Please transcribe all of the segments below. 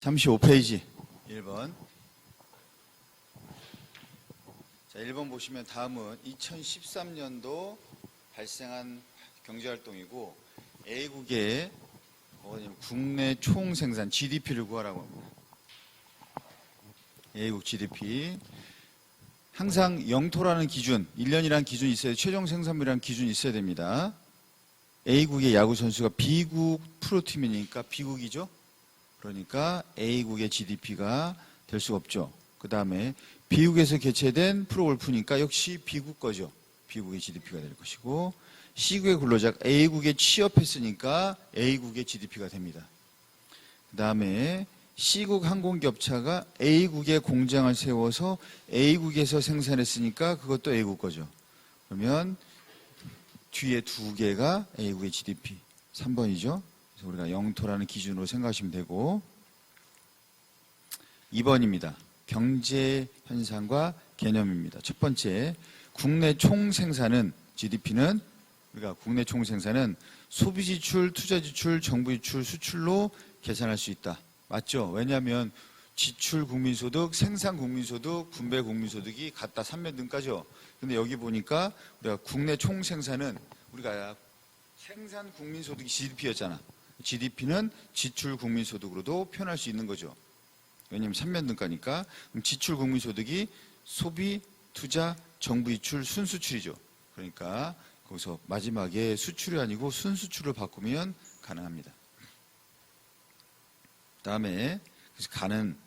35페이지 1번. 자, 1번 보시면 다음은 2013년도 발생한 경제활동이고 A국의 국내 총생산 GDP를 구하라고 합니다. A국 GDP. 항상 영토라는 기준, 1년이라는 기준이 있어야, 최종 생산물이라는 기준이 있어야 됩니다. A국의 야구 선수가 B국 프로팀이니까 B국이죠. 그러니까 A국의 GDP가 될 수가 없죠. 그 다음에 B국에서 개최된 프로골프니까 역시 B국 거죠. B국의 GDP가 될 것이고, C국의 근로자 A국에 취업했으니까 A국의 GDP가 됩니다. 그 다음에 C국 항공기업차가 A국에 공장을 세워서 A국에서 생산했으니까 그것도 A국 거죠. 그러면 뒤에 두 개가 A국의 GDP. 3번이죠. 그래서 우리가 영토라는 기준으로 생각하시면 되고, 2번입니다. 경제 현상과 개념입니다. 첫 번째, 국내 총생산은, GDP는 우리가 국내 총생산은 소비 지출, 투자 지출, 정부 지출, 수출로 계산할 수 있다. 맞죠? 왜냐하면 지출 국민소득, 생산 국민소득, 분배 국민소득이 같다. 3면등까죠. 근데 여기 보니까 우리가 국내 총생산은 우리가 생산 국민소득이 GDP였잖아. GDP는 지출 국민소득으로도 표현할 수 있는 거죠. 왜냐하면 3면등가니까. 그럼 지출 국민소득이 소비, 투자, 정부 지출, 순수출이죠. 그러니까 거기서 마지막에 수출이 아니고 순수출을 바꾸면 가능합니다. 다음에 그래서 가는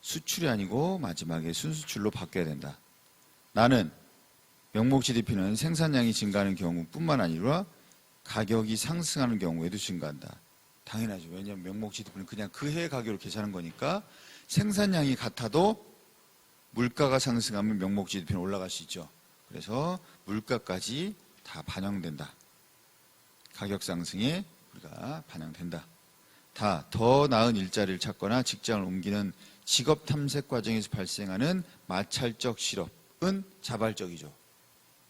수출이 아니고 마지막에 순수출로 바뀌어야 된다. 나는 명목 GDP는 생산량이 증가하는 경우뿐만 아니라 가격이 상승하는 경우에도 증가한다. 당연하죠. 왜냐하면 명목 GDP는 그냥 그 해 가격으로 계산하는 거니까 생산량이 같아도 물가가 상승하면 명목 GDP는 올라갈 수 있죠. 그래서 물가까지 다 반영된다. 가격 상승에 우리가 반영된다. 더 나은 일자리를 찾거나 직장을 옮기는 직업 탐색 과정에서 발생하는 마찰적 실업은 자발적이죠.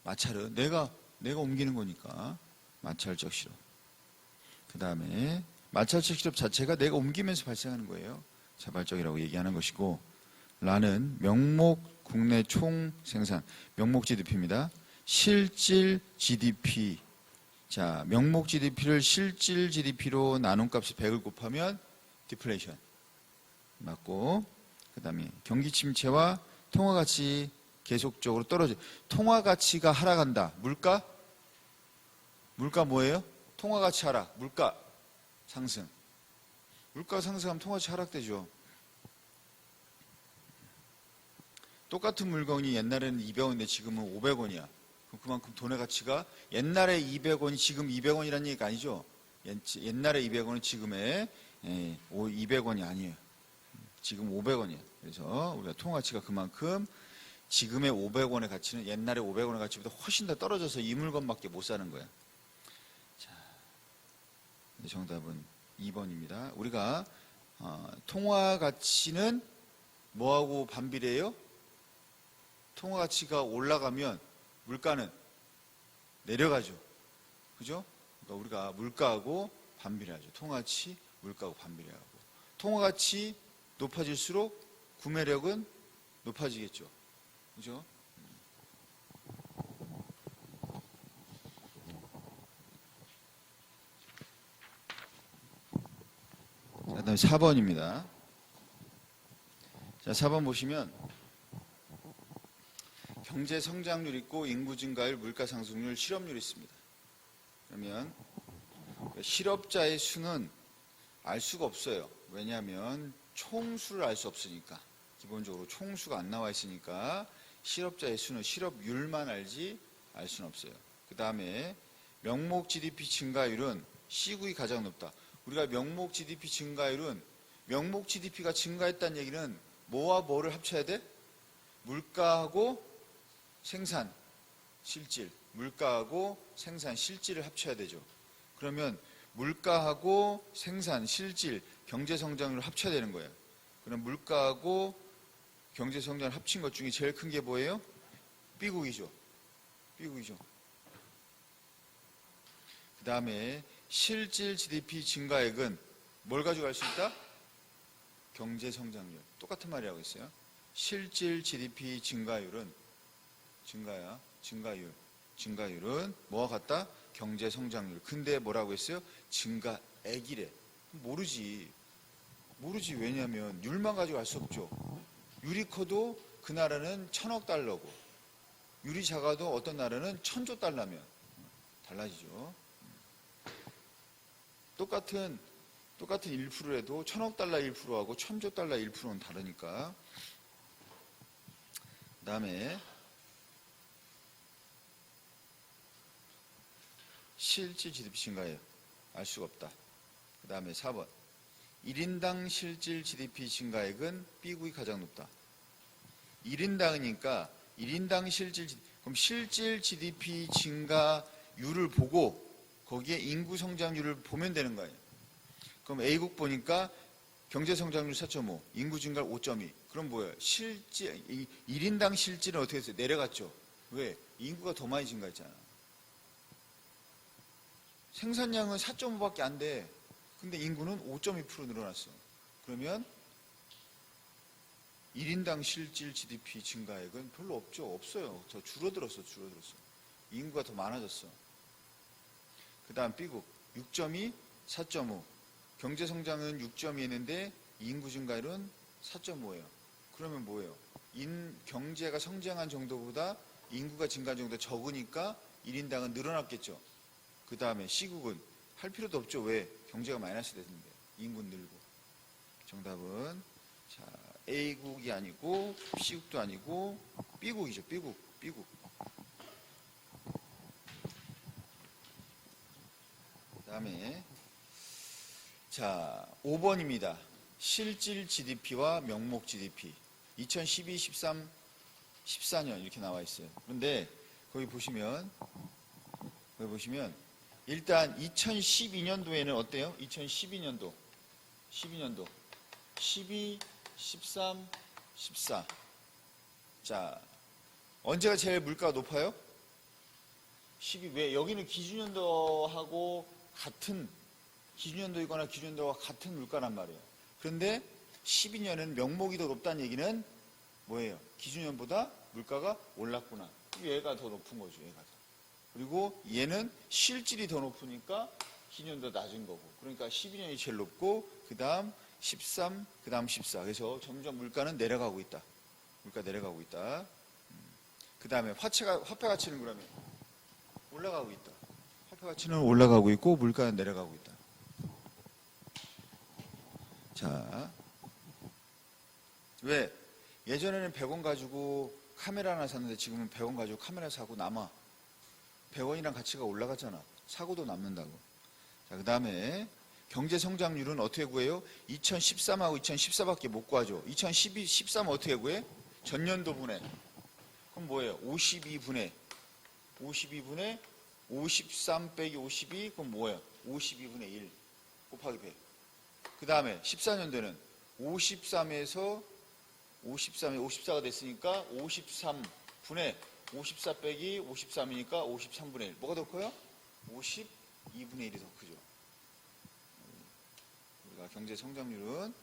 마찰은 내가 옮기는 거니까 마찰적 실업. 그 다음에 마찰적 실업 자체가 내가 옮기면서 발생하는 거예요. 자발적이라고 얘기하는 것이고, 라는 명목 국내 총생산, 명목 GDP입니다. 실질 GDP. 자, 명목 GDP를 실질 GDP로 나눈 값이 100을 곱하면 디플레이션 맞고, 그 다음에 경기 침체와 통화 가치 계속적으로 떨어져. 통화 가치가 하락한다. 물가 뭐예요? 통화 가치 하락, 물가 상승. 물가 상승하면 통화 가치 하락되죠. 똑같은 물건이 옛날에는 200원인데 지금은 500원이야. 그만큼 돈의 가치가, 옛날에 200원이 지금 200원이라는 얘기가 아니죠. 옛날에 200원은 지금의 200원이 아니에요. 지금 500원이에요. 그래서 우리가 통화 가치가 그만큼 지금의 500원의 가치는 옛날에 500원의 가치보다 훨씬 더 떨어져서 이 물건밖에 못 사는 거야. 자, 정답은 2번입니다. 우리가 통화 가치는 뭐하고 반비례해요? 통화 가치가 올라가면 물가는 내려가죠. 그죠? 그러니까 우리가 물가하고 반비례하죠. 통화가치, 물가하고 반비례하고. 통화가치 높아질수록 구매력은 높아지겠죠. 그죠? 자, 그다음에 4번입니다. 자, 4번 보시면 경제 성장률 있고 인구 증가율, 물가 상승률, 실업률이 있습니다. 그러면 실업자의 수는 알 수가 없어요. 왜냐하면 총수를 알 수 없으니까. 기본적으로 총수가 안 나와 있으니까 실업자의 수는 실업률만 알지 알 수는 없어요. 그 다음에 명목 GDP 증가율은 C국이 가장 높다. 우리가 명목 GDP 증가율은, 명목 GDP가 증가했다는 얘기는 뭐와 뭐를 합쳐야 돼? 물가하고 생산 실질, 물가하고 생산 실질을 합쳐야 되죠. 그러면 물가하고 생산 실질, 경제 성장률을 합쳐야 되는 거예요. 그럼 물가하고 경제 성장을 합친 것 중에 제일 큰 게 뭐예요? B국이죠. B국이죠. 그 다음에 실질 GDP 증가액은 뭘 가지고 알 수 있다? 경제 성장률. 똑같은 말이라고 했어요. 실질 GDP 증가율은 증가율은 뭐와 같다? 경제 성장률. 근데 뭐라고 했어요? 증가액이래. 모르지. 왜냐하면 율만 가지고 알 수 없죠. 율이 커도 그 나라는 1000억 달러고 율이 작아도 어떤 나라는 1000조 달러면 달라지죠. 똑같은 1%라도 1000억 달러 1%하고 1000조 달러 1%는 다르니까. 그 다음에 실질 GDP 증가예요. 알 수가 없다. 그 다음에 4번. 1인당 실질 GDP 증가액은 B국이 가장 높다. 1인당이니까 1인당 그럼 실질 GDP 증가율을 보고 거기에 인구 성장률을 보면 되는 거예요. 그럼 A국 보니까 경제 성장률 4.5, 인구 증가율 5.2. 그럼 뭐예요? 1인당 실질은 어떻게 했어요? 내려갔죠. 왜? 인구가 더 많이 증가했잖아. 생산량은 4.5밖에 안 돼. 근데 인구는 5.2% 늘어났어. 그러면 1인당 실질 GDP 증가액은 별로 없어요. 더 줄어들었어. 인구가 더 많아졌어. 그 다음 B국 6.2, 4.5. 경제 성장은 6.2였는데 인구 증가율은 4.5예요. 그러면 뭐예요? 경제가 성장한 정도보다 인구가 증가한 정도가 적으니까 1인당은 늘어났겠죠. 그 다음에 C국은 할 필요도 없죠. 왜? 경제가 마이너스 됐는데 인구는 늘고. 정답은 자 A국이 아니고 C국도 아니고 B국이죠. B국. 그 다음에 자 5번입니다. 실질 GDP와 명목 GDP 2012, 13, 14년 이렇게 나와 있어요. 그런데 거기 보시면 일단 2012년도에는 어때요? 2012년도 12, 13, 14. 자, 언제가 제일 물가가 높아요? 12. 왜? 여기는 기준연도하고 같은 기준연도이거나 기준연도와 같은 물가란 말이에요. 그런데 12년은 명목이 더 높다는 얘기는 뭐예요? 기준연보다 물가가 올랐구나. 얘가 더 높은 거죠. 얘가 더. 그리고 얘는 실질이 더 높으니까 기준연도 낮은 거고. 그러니까 12년이 제일 높고 그 다음 13, 그 다음 14. 그래서 점점 물가는 내려가고 있다. 그 다음에 화폐 가치는 그러면 올라가고 있다. 화폐 가치는 올라가고 있고 물가는 내려가고 있다. 자, 왜? 예전에는 100원 가지고 카메라 하나 샀는데 지금은 100원 가지고 카메라 사고 남아. 100원이랑 가치가 올라가잖아. 사고도 남는다고. 자, 그 다음에 경제 성장률은 어떻게 구해요? 2013하고 2014밖에 못 구하죠. 2012, 13 어떻게 구해? 전년도 분해. 그럼 뭐예요? 52분의 53 빼기 52, 그럼 뭐예요? 52분의 1 곱하기 100. 그 다음에 14년도는 53에서 54가 됐으니까 53분의 54 빼기 53이니까 53분의 1. 뭐가 더 커요? 52분의 1이 더 크죠. 우리가 경제 성장률은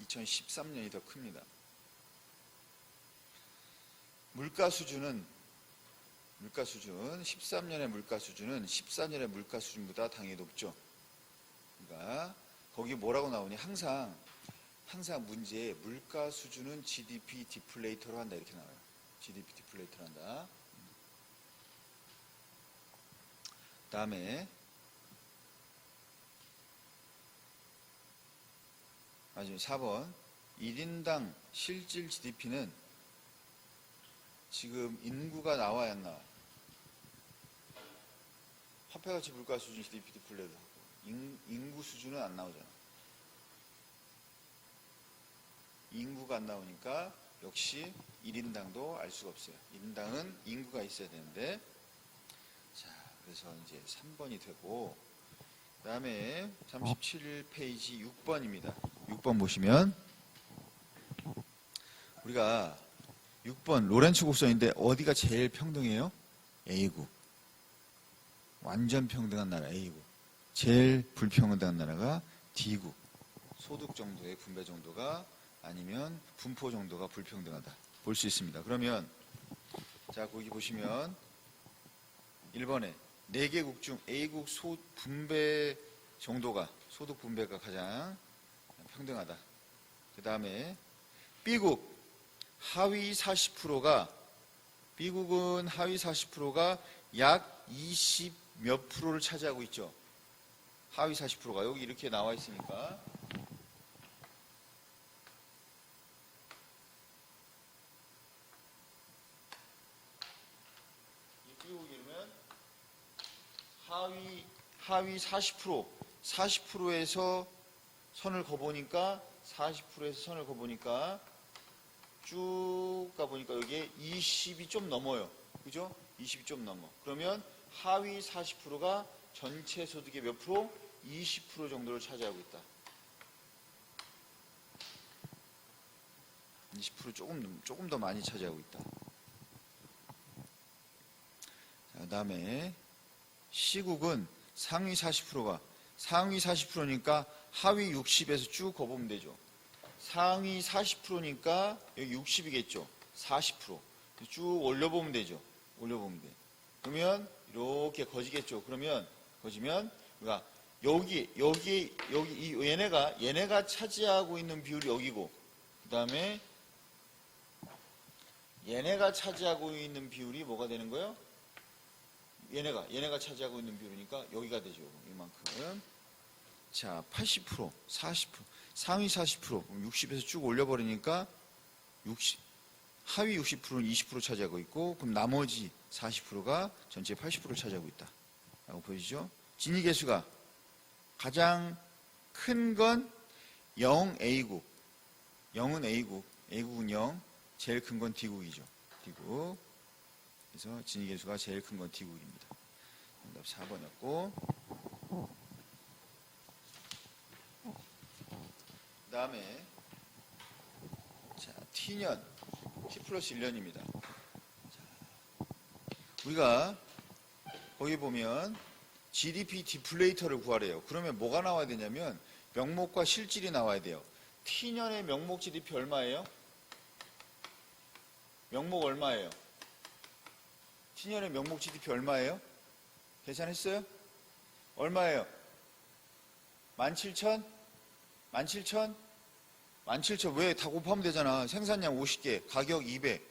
2013년이 더 큽니다. 물가 수준은 13년의 물가 수준은 14년의 물가 수준보다 당연히 높죠. 그러니까 거기 뭐라고 나오니? 항상 문제에 물가 수준은 GDP 디플레이터로 한다 이렇게 나와요. GDP 디플레이터로 한다. 다음에 마지막 4번 1인당 실질 GDP는 지금 인구가 나와야 안 나와? 화폐가치 물가 수준 GDP 디플레이터 하고 인구 수준은 안 나오잖아. 인구가 안 나오니까 역시 1인당도 알 수가 없어요. 1인당은 인구가 있어야 되는데. 자, 그래서 이제 3번이 되고, 그 다음에 37페이지 6번입니다. 6번 보시면, 우리가 6번 로렌츠 곡선인데 어디가 제일 평등해요? A국. 완전 평등한 나라 A국. 제일 불평등한 나라가 D국. 소득 정도의 분배 정도가 아니면 분포 정도가 불평등하다 볼 수 있습니다. 그러면 자 거기 보시면 1번에 4개국 중 A국 분배 정도가 소득 분배가 가장 평등하다. 그 다음에 B국 하위 40%가 B국은 하위 40%가 약 20 몇 프로를 차지하고 있죠. 하위 40%가 여기 이렇게 나와 있으니까 이 B국이 이러면 하위 40% 40%에서 선을 그어보니까 40%에서 선을 그어보니까 쭉 가보니까 여기에 20이 좀 넘어요. 그죠? 20이 좀 넘어. 그러면 하위 40%가 전체 소득의 몇 프로? 20% 정도를 차지하고 있다. 20% 조금 더 많이 차지하고 있다. 자, 그 다음에 C국은 상위 40%가 상위 40%니까 하위 60에서 쭉 거보면 되죠. 상위 40%니까 여기 60이겠죠. 40%쭉 올려보면 되죠. 올려보면 돼. 그러면 이렇게 거지겠죠. 그러면 거지면 우리가 여기 얘네가 차지하고 있는 비율이 여기고 그 다음에 얘네가 차지하고 있는 비율이 뭐가 되는 거예요? 얘네가 차지하고 있는 비율이니까 여기가 되죠. 이만큼. 자, 80%, 40%, 상위 40%, 60에서 쭉 올려버리니까 하위 60%는 20% 차지하고 있고, 그럼 나머지 40%가 전체 80%를 차지하고 있다. 라고 보이시죠? 진위계수가 가장 큰 건 0A국. 0은 A국. A국은 0. 제일 큰 건 D국이죠. D국. 그래서 진위계수가 제일 큰 건 D국입니다. 정답 4번이었고. 그 다음에 자, T년, T 플러스 1년입니다. 우리가 거기 보면 GDP 디플레이터를 구하래요. 그러면 뭐가 나와야 되냐면 명목과 실질이 나와야 돼요. T년의 명목 GDP 얼마예요? 명목 얼마예요? T년의 명목 GDP 얼마예요? 계산했어요? 얼마예요? 17,000? 17,000? 17,000 왜 다 곱하면 되잖아. 생산량 50개, 가격 200,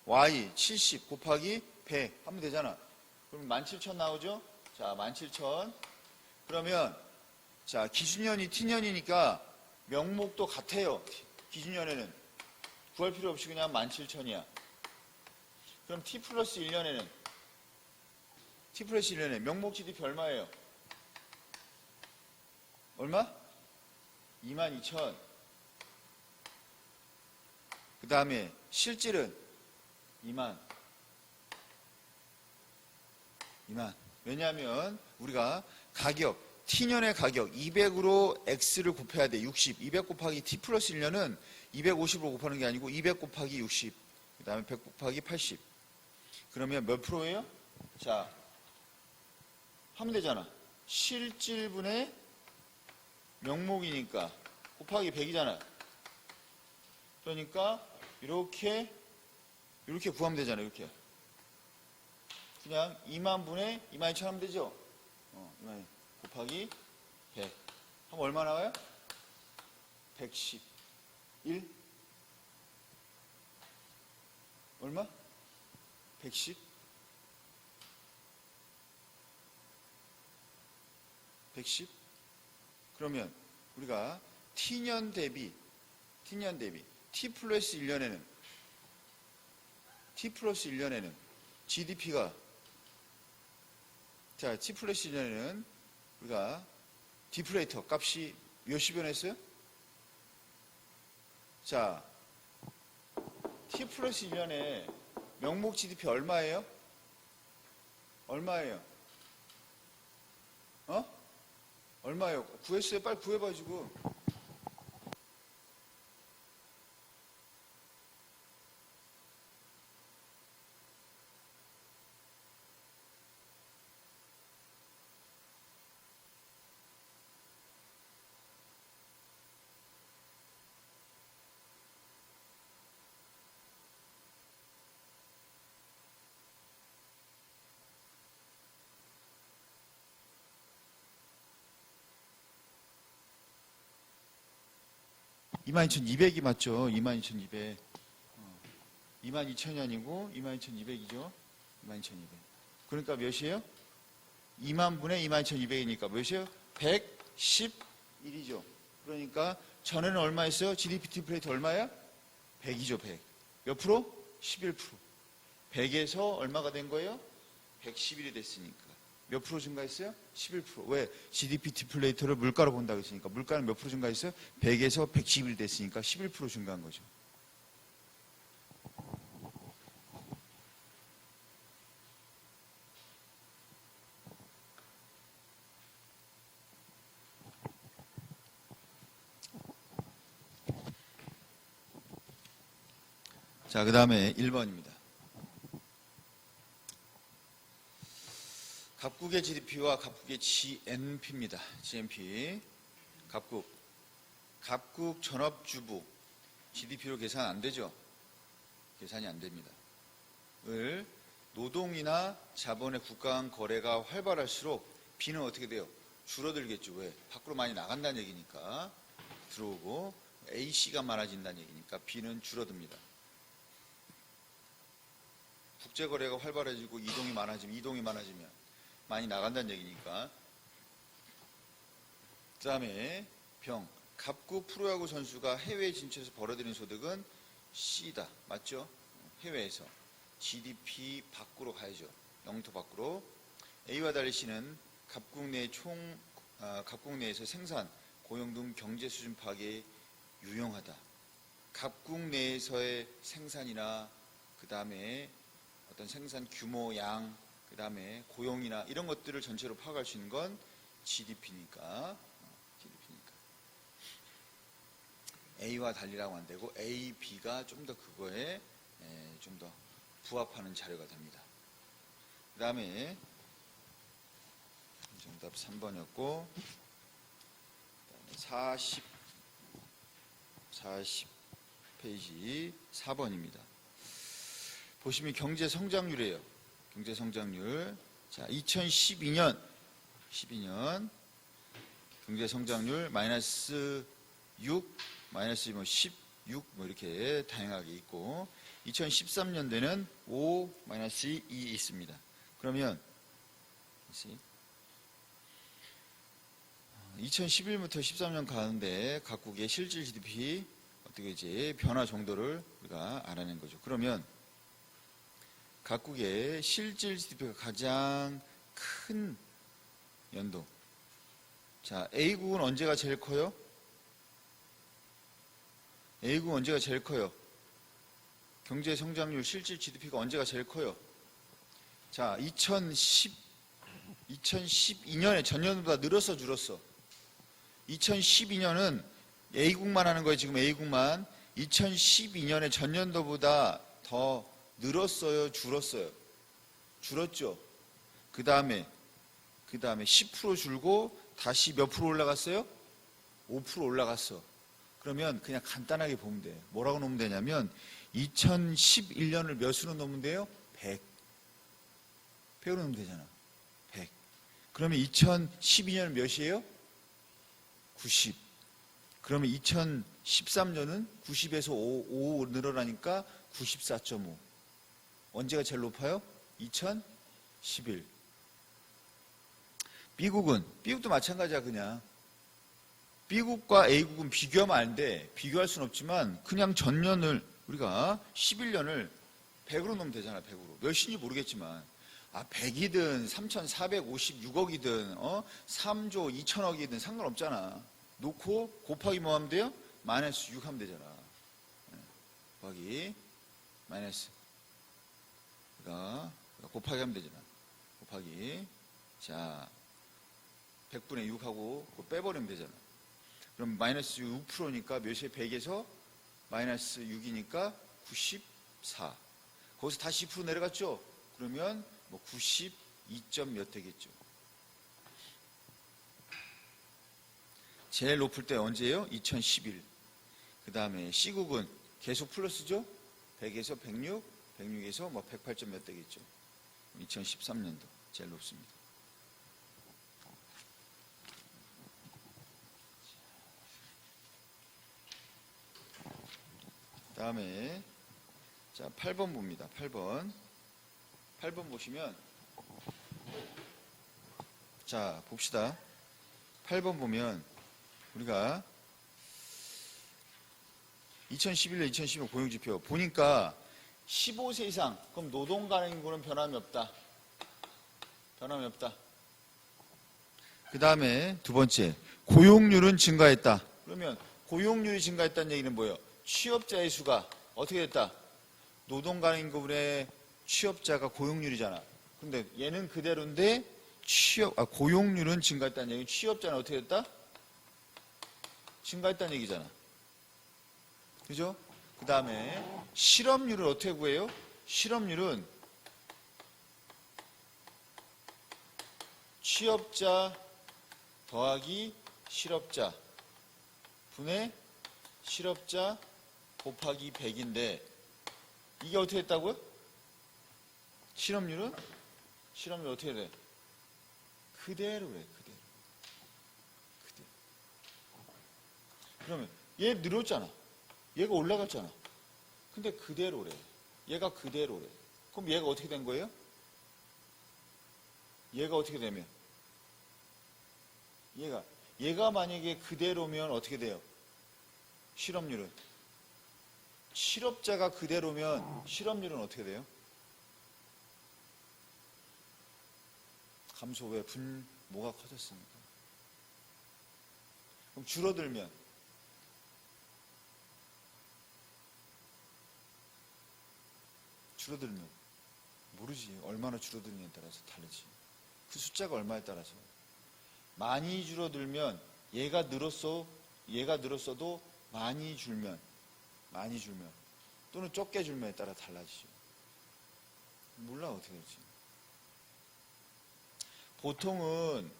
Y 70 곱하기 100 하면 되잖아. 그럼 17,000 나오죠? 자, 17,000. 그러면 자, 기준년이 T년이니까 명목도 같아요. 기준년에는 구할 필요 없이 그냥 17,000이야. 그럼 T 플러스 1년에 명목 GDP 얼마예요? 얼마? 22,000. 그 다음에 실질은 2만. 왜냐하면 우리가 가격, T년의 가격 200으로 X를 곱해야 돼. 60. 200 곱하기 T 플러스 1년은 250으로 곱하는 게 아니고 200 곱하기 60. 그 다음에 100 곱하기 80. 그러면 몇 프로예요? 자, 하면 되잖아. 실질분의 명목이니까 곱하기 100이잖아. 그러니까 이렇게 구하면 되잖아. 이렇게. 그냥 2만 분의 22,000 하면 되죠. 2만 곱하기 100 하면 얼마 나와요? 111 얼마? 110 그러면 우리가 T년 대비 T 플러스 1년에는 GDP가 자, T 플러스 1년에는 우리가 디플레이터 값이 몇이 변했어요? 자, T 플러스 1년에 명목 GDP 얼마예요? 얼마예요? 구했어요? 빨리 구해봐 지금. 22,200이 맞죠? 22,200. 22,000이 아니고 22,200이죠? 22,200. 그러니까 몇이에요? 2만 분의 22,200이니까 몇이에요? 111이죠. 그러니까 전에는 얼마였어요? GDP 디플레이트 얼마야? 100이죠, 100. 몇 프로? 11%. 100에서 얼마가 된 거예요? 111이 됐으니까. 몇 프로 증가했어요? 11%. 왜? GDP 디플레이터를 물가로 본다고 했으니까. 물가는 몇 프로 증가했어요? 100에서 111이 됐으니까 11% 증가한 거죠. 자, 그 다음에 1번입니다. 각국의 GDP와 각국의 GNP입니다. GNP. 각국 전업주부 GDP로 계산 안 되죠? 계산이 안 됩니다. 을 노동이나 자본의 국가 간 거래가 활발할수록 B는 어떻게 돼요? 줄어들겠죠. 왜? 밖으로 많이 나간다는 얘기니까. 들어오고 AC가 많아진다는 얘기니까 B는 줄어듭니다. 국제거래가 활발해지고 이동이 많아지면 많이 나간다는 얘기니까. 그 다음에 병. 각국 프로야구 선수가 해외에 진출해서 벌어들인 소득은 C다. 맞죠? 해외에서. GDP 밖으로 가야죠. 영토 밖으로. A와 달리 C는 각국 내에서 생산, 고용 등 경제 수준 파악에 유용하다. 각국 내에서의 생산이나 그 다음에 어떤 생산 규모, 양, 그 다음에 고용이나 이런 것들을 전체로 파악할 수 있는 건 GDP니까. A와 달리라고 안 되고 A, B가 좀 더 그거에 좀 더 부합하는 자료가 됩니다. 그 다음에 정답 3번이었고 40 페이지 4번입니다. 보시면 경제 성장률이에요. 경제 성장률. 자, 2012년 경제 성장률 마이너스 6, 마이너스 16 이렇게 다양하게 있고 2013년도에는 5, 마이너스 2 있습니다. 그러면 2011부터 13년 가운데 각국의 실질 GDP 어떻게 이제 변화 정도를 우리가 알아낸 거죠. 그러면 각국의 실질 GDP가 가장 큰 연도. 자, A국은 언제가 제일 커요? A국은 언제가 제일 커요? 경제 성장률 실질 GDP가 언제가 제일 커요? 자, 2012년에 전년보다 늘었어, 줄었어? 2012년은 A국만 하는 거예요. 지금 A국만. 2012년에 전년도보다 더 늘었어요, 줄었어요? 줄었죠. 그 다음에 10% 줄고 다시 몇 프로 올라갔어요? 5% 올라갔어. 그러면 그냥 간단하게 보면 돼요. 뭐라고 놓으면 되냐면 2011년을 몇으로 놓으면 돼요? 100. 100으로 놓으면 되잖아. 100. 그러면 2012년은 몇이에요? 90. 그러면 2013년은 90에서 5 늘어나니까 94.5. 언제가 제일 높아요? 2011. 미국도 마찬가지야. 그냥 B국과 A국은 비교하면 안 돼. 비교할 수는 없지만 그냥 전년을 우리가 11년을 100으로 놓으면 되잖아. 100으로. 몇인지 모르겠지만 100이든 3,456억이든 3조 2천억이든 상관없잖아. 놓고 곱하기 뭐 하면 돼요? 마이너스 6 하면 되잖아. 곱하기 마이너스. 그러니까 곱하기 하면 되잖아. 곱하기. 자, 100분의 6하고 빼버리면 되잖아. 그럼 마이너스 6%니까 몇이에요? 100에서 마이너스 6이니까 94. 거기서 다시 2% 내려갔죠? 그러면 92점 몇 되겠죠. 제일 높을 때 언제예요? 2011. 그 다음에 C국은 계속 플러스죠? 100에서 106, 106에서 108점 몇 되겠죠. 2013년도 제일 높습니다. 다음에 자 8번 봅니다. 8번 보시면 자 봅시다. 8번 보면 우리가 2011년 2015 고용지표 보니까 15세 이상 그럼 노동 가능 인구는 변함이 없다. 그 다음에 두 번째 고용률은 증가했다. 그러면 고용률이 증가했다는 얘기는 뭐예요? 취업자의 수가 어떻게 됐다? 노동 가능 인구분의 취업자가 고용률이잖아. 근데 얘는 그대로인데 고용률은 증가했다는 얘기는 취업자는 어떻게 됐다? 증가했다는 얘기잖아. 그죠? 그 다음에 실업률을 어떻게 구해요? 실업률은 취업자 더하기 실업자 분의 실업자 곱하기 100인데 이게 어떻게 됐다고요? 실업률 어떻게 돼? 그대로래. 그대로. 그러면 얘 늘었잖아. 얘가 올라갔잖아. 근데 그대로래. 얘가 그대로래. 그럼 얘가 어떻게 된 거예요? 얘가 어떻게 되면? 얘가 만약에 그대로면 어떻게 돼요? 실업률은? 실업자가 그대로면 실업률은 어떻게 돼요? 감소. 왜? 뭐가 커졌습니까? 그럼 줄어들면? 모르지. 얼마나 줄어드느냐에 따라서 다르지. 그 숫자가 얼마에 따라서. 많이 줄어들면 얘가 늘었어도 많이 줄면 또는 적게 줄면에 따라 달라지죠. 몰라 어떻게 될지. 보통은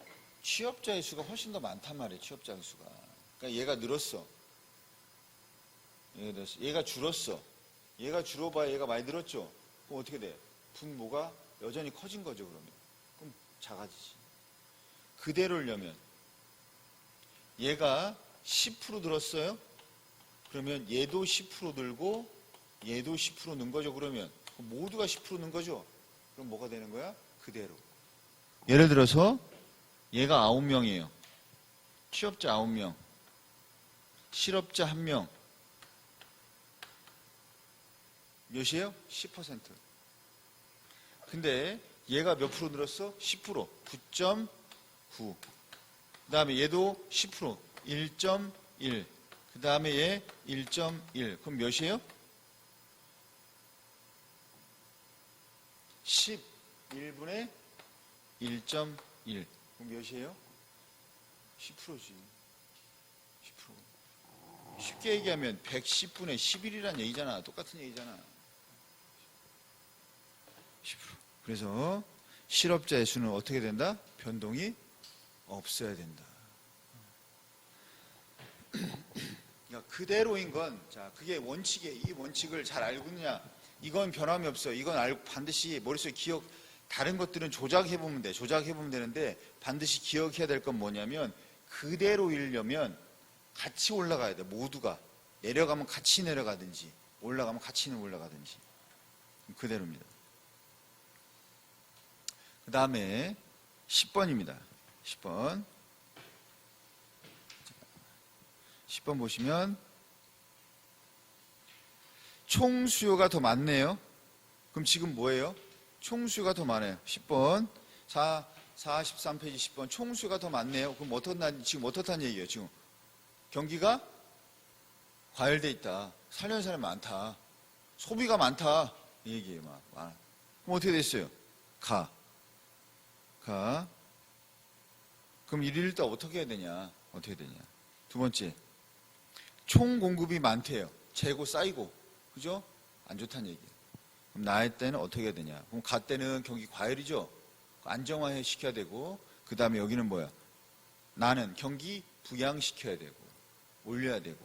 취업자의 수가 훨씬 더 많단 말이에요. 취업자의 수가. 그러니까 얘가 늘었어. 얘가 줄었어. 얘가 줄어봐야 얘가 많이 늘었죠. 그럼 어떻게 돼? 분모가 여전히 커진 거죠. 그럼 작아지지. 그대로려면 얘가 10% 늘었어요. 그러면 얘도 10% 늘고 얘도 10% 는 거죠. 그러면 모두가 10% 는 거죠. 그럼 뭐가 되는 거야? 그대로. 예를 들어서 얘가 9명이에요. 취업자 9명, 실업자 1명. 몇이에요? 10%. 근데 얘가 몇 프로 늘었어? 10%. 9.9. 그 다음에 얘도 10%. 1.1. 그 다음에 얘 1.1. 그럼 몇이에요? 11분의 1.1. 그럼 몇이에요? 10%지. 10%. 쉽게 얘기하면 110분의 11이란 얘기잖아. 똑같은 얘기잖아. 10%. 그래서 실업자의 수는 어떻게 된다? 변동이 없어야 된다. 그러니까 그대로인 건, 자, 그게 원칙이에요. 이 원칙을 잘 알고 있느냐? 이건 변함이 없어. 이건 알고 반드시 머릿속에 기억, 다른 것들은 조작해보면 돼. 조작해보면 되는데 반드시 기억해야 될 건 뭐냐면 그대로이려면 같이 올라가야 돼. 모두가. 내려가면 같이 내려가든지 올라가면 같이 올라가든지. 그대로입니다. 그 다음에 10번입니다. 10번 보시면 총 수요가 더 많네요. 그럼 지금 뭐예요? 총 수요가 더 많아요. 10번 43페이지 10번 총 수요가 더 많네요. 그럼 지금 어떻다는 얘기예요? 지금 경기가 과열돼 있다. 살려는 사람이 많다. 소비가 많다. 이 얘기예요. 그럼 어떻게 됐어요? 그럼 이를 또 어떻게 해야 되냐? 두 번째, 총 공급이 많대요. 재고 쌓이고, 그죠? 안 좋다는 얘기예요. 그럼 나의 때는 어떻게 해야 되냐? 그럼 가 때는 경기 과열이죠. 안정화 시켜야 되고, 그 다음에 여기는 뭐야? 나는 경기 부양시켜야 되고, 올려야 되고.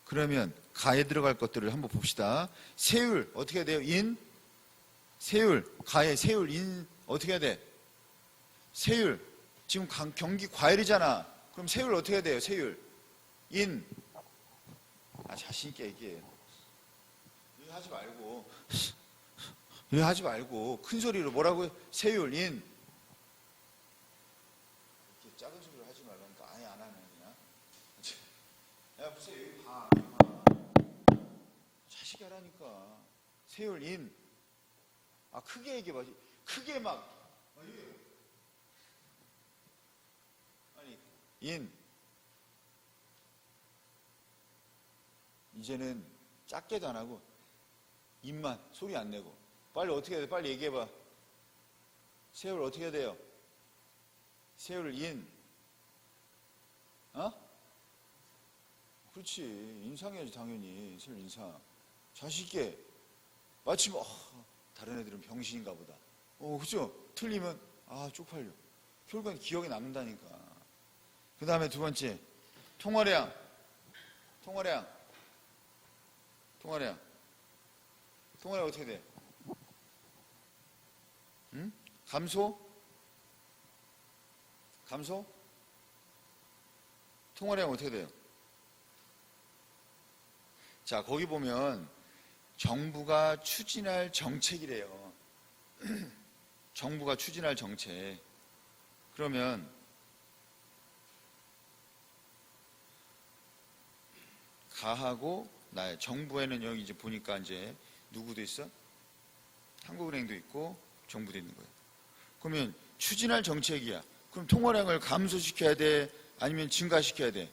그러면 가에 들어갈 것들을 한번 봅시다. 세율 어떻게 해야 돼요? 세율 가에 세율 어떻게 해야 돼? 세율 지금 경기 과열이잖아. 그럼 세율 어떻게 해야 돼요? 세율 자신 있게 얘기해요. 이거 하지 말고 큰 소리로 뭐라고요? 세율 인. 이렇게 작은 소리로 하지 말라니까 아예 안 하네 그냥. 야 무슨 여기 봐. 자식이 하라니까. 세율 인. 아 크게 얘기해봐. 크게 막. 아니 인. 이제는 작게도 안 하고 입만 소리 안 내고 빨리 어떻게 해야 돼? 빨리 얘기해봐. 세율 어떻게 해야 돼요? 세율 인. 어? 그렇지. 인상해야지 당연히. 세율 인상. 자식있게 마침 다른 애들은 병신인가 보다. 그죠? 틀리면 쪽팔려. 결국엔 기억에 남는다니까. 그 다음에 두 번째 통화량. 통화량 어떻게 돼? 응? 감소? 통화량 어떻게 돼요? 자, 거기 보면 정부가 추진할 정책이래요. 정부가 추진할 정책. 그러면 가하고 나의 정부에는 여기 이제 보니까 이제 누구도 있어? 한국은행도 있고 정부도 있는 거예요. 그러면 추진할 정책이야. 그럼 통화량을 감소시켜야 돼? 아니면 증가시켜야 돼?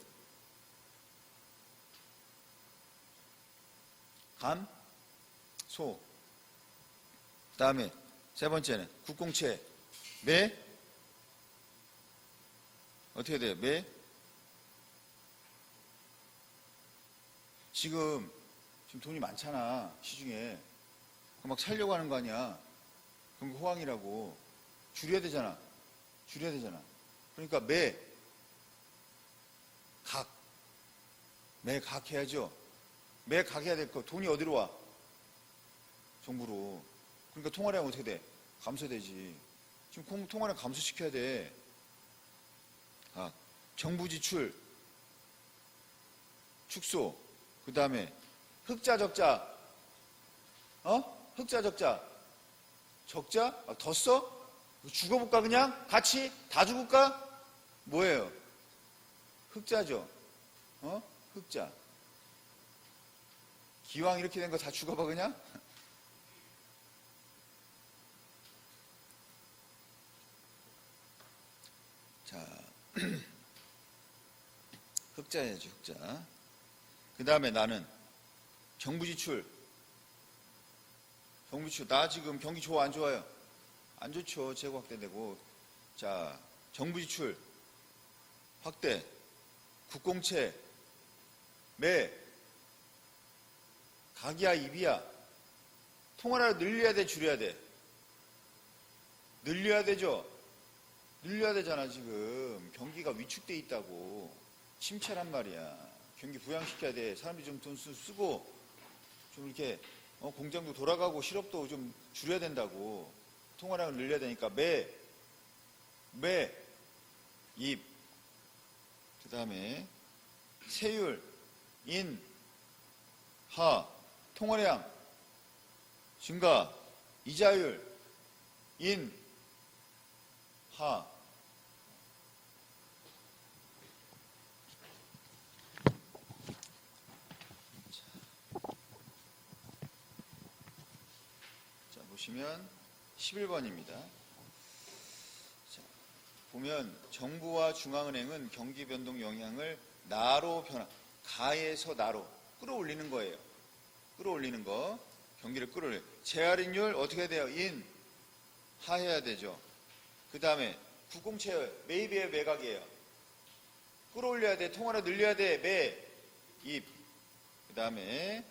감소. 그 다음에 세 번째는 국공채. 매? 어떻게 돼요? 매? 지금 돈이 많잖아, 시중에. 막 살려고 하는 거 아니야. 그럼 그 호황이라고. 줄여야 되잖아. 그러니까 매각 해야죠. 매각 해야 될 거. 돈이 어디로 와? 정부로. 그러니까 통화량 어떻게 돼? 감소되지. 지금 통화량 감소시켜야 돼. 정부 지출 축소. 그 다음에 흑자 적자. 흑자 적자. 적자? 더 써? 죽어볼까 그냥? 같이? 다 죽을까? 뭐예요? 흑자죠. 흑자. 기왕 이렇게 된 거 다 죽어봐 그냥? 자, 흑자야죠, 흑자. 그 다음에 나는 정부 지출. 나 지금 경기 좋아, 안 좋아요? 안 좋죠. 재고 확대되고. 자, 정부 지출 확대. 국공채. 매. 각이야, 입이야. 통화를 늘려야 돼, 줄여야 돼? 늘려야 되죠? 늘려야 되잖아, 지금. 경기가 위축돼 있다고. 침체란 말이야. 경기 부양시켜야 돼. 사람들이 좀 돈 쓰고, 좀 이렇게, 공장도 돌아가고, 실업도 좀 줄여야 된다고. 통화량을 늘려야 되니까, 입. 그 다음에, 세율, 통화량, 증가, 이자율, 보시면 11번입니다. 자, 보면 정부와 중앙은행은 경기 변동 영향을 나로 가에서 나로 끌어올리는 거예요. 끌어올리는 거. 경기를 끌어올려요. 재할인율 어떻게 해야 돼요? 하해야 되죠. 그 다음에 국공채 매입이에요, 매각이에요? 끌어올려야 돼. 통화를 늘려야 돼. 입. 그 다음에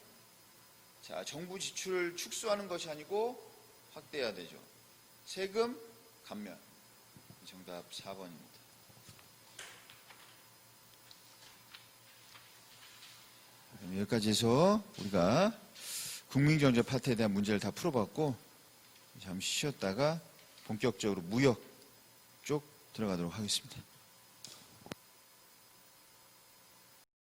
자, 정부 지출을 축소하는 것이 아니고 확대해야 되죠. 세금 감면. 정답 4번입니다. 여기까지 해서 우리가 국민경제 파트에 대한 문제를 다 풀어봤고 잠시 쉬었다가 본격적으로 무역 쪽 들어가도록 하겠습니다.